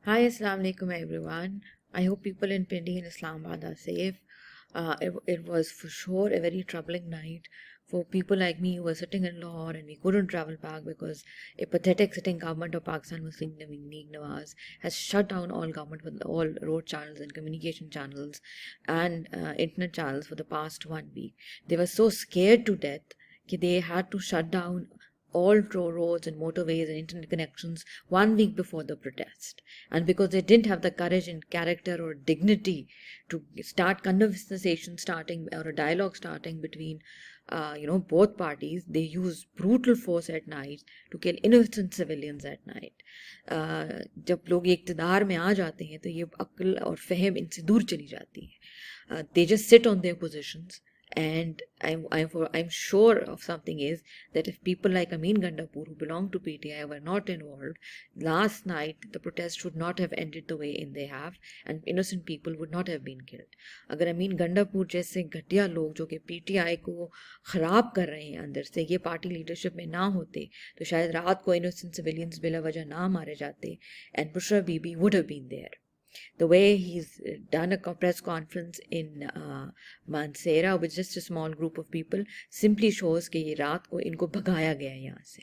Hi, Assalamu alaikum everyone. I hope people in Pindi and Islamabad are safe. It was for sure a very troubling night for people like me who were sitting in Lahore and we couldn't travel back because a pathetic sitting government of Pakistan Muslim League Nawaz has shut down all road channels and communication channels and internet channels for the past 1 week. They were so scared to death that they had to shut down all roads and motorways and internet connections 1 week before the protest. And because they didn't have the courage and character or dignity to start conversation starting or a dialogue starting between both parties, they use brutal force at night to kill innocent civilians at night. जब लोग इक़्तिदार में आ जाते हैं तो ये अक्ल और फहम इनसे दूर चली जाती है. They just sit on their positions. And I'm sure of something is that if people like Amin Gandapur who belong to PTI were not involved, last night the protest would not have ended the way in they have and innocent people would not have been killed. अगर अमीन गंडापुर जैसे घटिया लोग जो कि PTI को ख़राब कर रहे हैं अंदर से ये पार्टी लीडरशिप में ना होते तो शायद रात को innocent civilians बिला वजह ना मारे जाते and Bushra Bibi would have been there. The way he's done a press conference in Mansehra with just a small group of people simply shows कि ये रात को इनको भगाया गया है यहाँ से.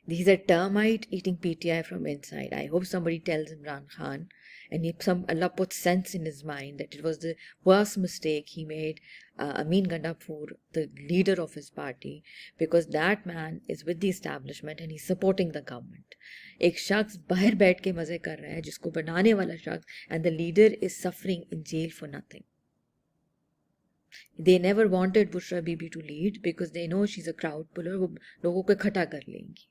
These are termite eating PTI from inside. I hope somebody tells Imran Khan and Allah puts sense in his mind that it was the worst mistake he made Amin Gandapur, the leader of his party, because that man is with the establishment and he's supporting the government. एक शख्स बाहर बैठ के मजे कर रहा है जिसको बनाने वाला शख्स and the leader is suffering in jail for nothing. They never wanted Bushra Bibi to lead because they know she's a crowd puller. वो लोगों को इकट्ठा कर लेंगी.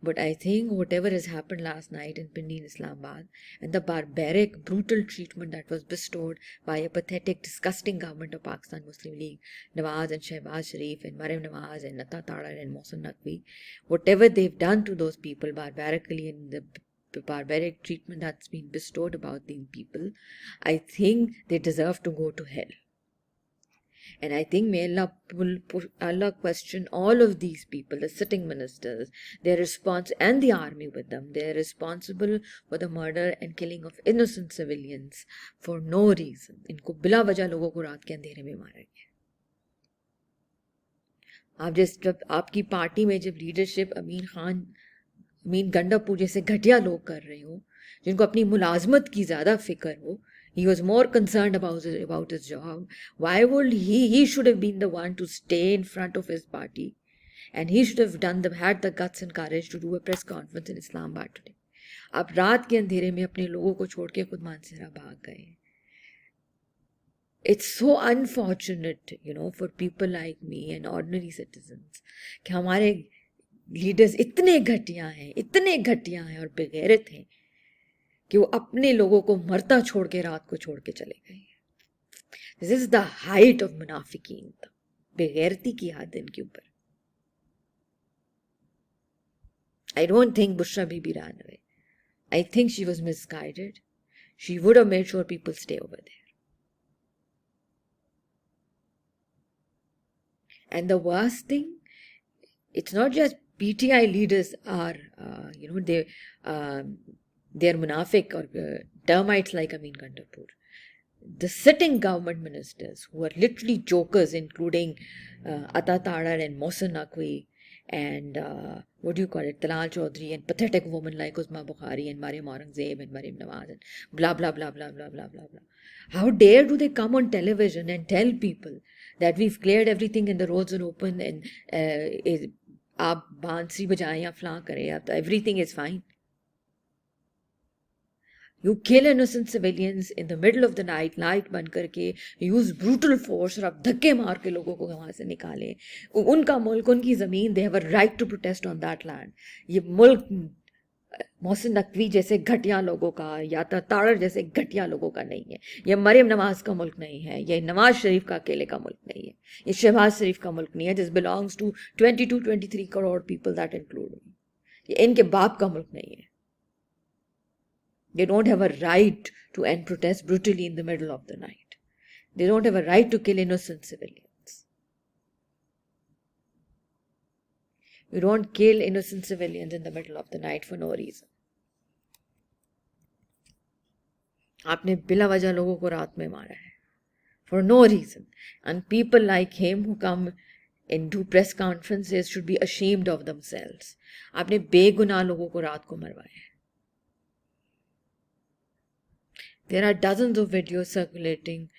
But I think whatever has happened last night in Pindi in Islamabad and the barbaric, brutal treatment that was bestowed by a pathetic, disgusting government of Pakistan Muslim League, Nawaz and Shehbaz Sharif and Maryam Nawaz and Atta Tadar and Mohsen Naqvi, whatever they've done to those people barbarically and the barbaric treatment that's been bestowed about these people, I think they deserve to go to hell. And I think may Allah question all of these people, the sitting ministers, their response, and the army with them. They are responsible for the murder and killing of innocent civilians for no reason. इनको बिला वजह लोगों को रात के अंधेरे में मारा गया. जब आपकी पार्टी में जब लीडरशिप अमीन गंडापुर जैसे घटिया लोग कर रहे हो, जिनको अपनी मुलाजमत की ज़्यादा फिक्र हो, he was more concerned about his job. Why would he should have been the one to stay in front of his party and he should have had the guts and courage to do a press conference in Islamabad today. आप रात के अंधेरे में अपने लोगों को छोड़ के खुद मानसेरा भाग गए. It's so unfortunate, for people like me and ordinary citizens कि हमारे लीडर्स इतने घटिया हैं और बेगैरत हैं कि वो अपने लोगों को मरता छोड़ के रात को छोड़ के चले गए. This is the height of मुनाफिकीन, बेगैरती की हद इनके ऊपर. I don't think Bushra Bibi ran away. I think she was misguided. She would have made sure people stay over there. And the worst thing, it's not just PTI leaders are, they're munafik or termites like Amin Gandapur. The sitting government ministers who are literally jokers, including Atta Tadar and Mohsen Naqvi and Talal Chaudhry and pathetic women like Uzma Bukhari and Maryam Aurangzeb and Maryam Nawaz and blah, blah, blah, blah, blah, blah, blah, blah. How dare do they come on television and tell people that we've cleared everything and the roads are open and आप बांसुरी बजाएं या फलां करें या everything is fine. You kill innocent civilians in the middle of the night बंद करके, use brutal force और आप धक्के मार के लोगों को वहाँ से निकालें. उनका मुल्क, उनकी ज़मीन, they have a right to protest on that land. ये मुल्क मोहसिन नकवी जैसे घटिया लोगों का या ताड़र जैसे घटिया लोगों का नहीं है. ये मरियम नवाज का मुल्क नहीं है. ये नवाज शरीफ का अकेले का मुल्क नहीं है. ये शहबाज शरीफ का मुल्क नहीं है. This belongs to 22-23 crore people that include me. ये इनके बाप का मुल्क नहीं है. They don't have a right to end protest brutally in the middle of the night. They don't have a right to kill innocent civilians. You don't kill innocent civilians in the middle of the night for no reason. आपने बिला वजह लोगों को रात में मारा है for no reason. And people like him who come and do press conferences should be ashamed of themselves. आपने बेगुनाह लोगों को रात को मरवाया है. There are dozens of videos circulating